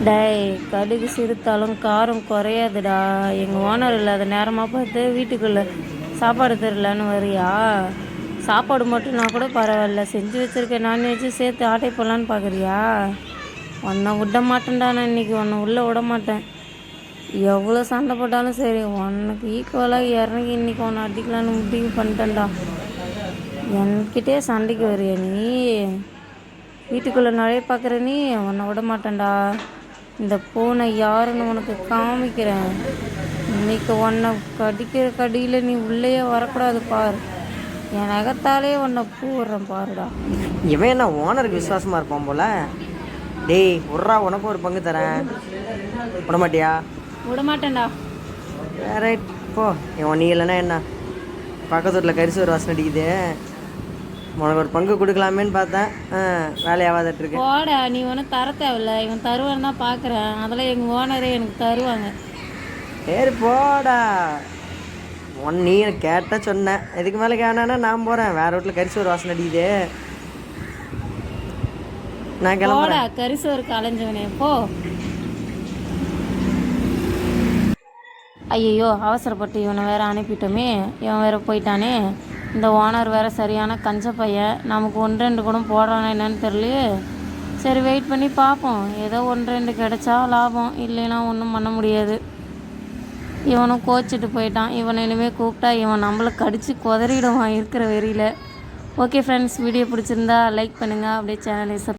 டேய், கடுகு சிறுத்தாலும் காரம் குறையாதுடா. எங்கள் ஓனர் இல்லாத நேரமாக பார்த்து வீட்டுக்குள்ளே சாப்பாடு தரலான்னு வரியா? சாப்பாடு மட்டும்னா கூட பரவாயில்ல, செஞ்சு வச்சுருக்கேன் நான்வெஜ்ஜு சேர்த்து ஆட்டை போடலான்னு பார்க்குறியா? உன்னை விட மாட்டேன்டா, நான் இன்றைக்கி உன்னை உள்ளே விட மாட்டேன். எவ்வளோ சண்டை போட்டாலும் சரி, உனக்கு ஈக்குவலாக இறங்கி இன்றைக்கி உன்னை அடிக்கலான்னு முடிவு பண்ணிட்டேன்டா. என்கிட்டே சண்டைக்கு வரியா நீ? வீட்டுக்குள்ளே நுழைய பார்க்குற நீ? உன்னை விட மாட்டேன்டா. இந்த பூனை யாருன்னு உனக்கு காமிக்கிறேன். இன்னைக்கு உன்னை கடிக்கிற கடியில் நீ உள்ளேயே வரக்கூடாது பார். என் நகத்தாலே உன்னை பூடுறேன் பாருடா. இவன் என்ன ஓனருக்கு விசுவாசமாக இருப்பான் போல. டேய் உட்றா, உனக்கும் ஒரு பங்கு தரேன். விட மாட்டியா? விட மாட்டேன்டா. வேற போ. இவன் நீ இல்லைன்னா என்ன, பக்கத்து வீட்டில் கரிசோறு வாசனை அடிக்குது. உனக்கு ஒரு பங்கு கொடுக்கலாமேன்னு பார்த்தேன், வேலையாகாதட்டு இருக்கு. போடா, நீ ஒன்றும் தர தேவையில்ல. இவன் தருவான்னு தான் பார்க்குறேன். அதெல்லாம் எங்கள் ஓனரே எனக்கு தருவாங்க. சரி போடா. நீ கேட்ட சொன்னேன், இதுக்கு மேலே கேட்டானா நான் போகிறேன். வேற வீட்டில் கரிசோறு வாசனை அடிக்குது, நான் கிளம்புறேன். கரிசோறு கலைஞ்சவனே போ. ஐயோ, அவசரப்பட்டு இவனை வேற அனுப்பிட்டோமே. இவன் வேற போயிட்டானே. இந்த ஓனர் வேறு சரியான கஞ்ச பையன். நமக்கு 1-2 கூட போடுறானே என்னன்னு தெரியலையே. சரி, வெயிட் பண்ணி பார்ப்போம். ஏதோ 1-2 கிடைச்சா லாபம், இல்லைன்னா ஒன்றும் பண்ண முடியாது. இவனும் கோச்சிட்டு போயிட்டான். இவனை இனிமேல் கூப்பிட்டா இவன் நம்மளை கடித்து குதறிடுவான் இருக்கிற வெறியில். ஓகே ஃப்ரெண்ட்ஸ், வீடியோ பிடிச்சிருந்தா லைக் பண்ணுங்கள். அப்படியே சேனலை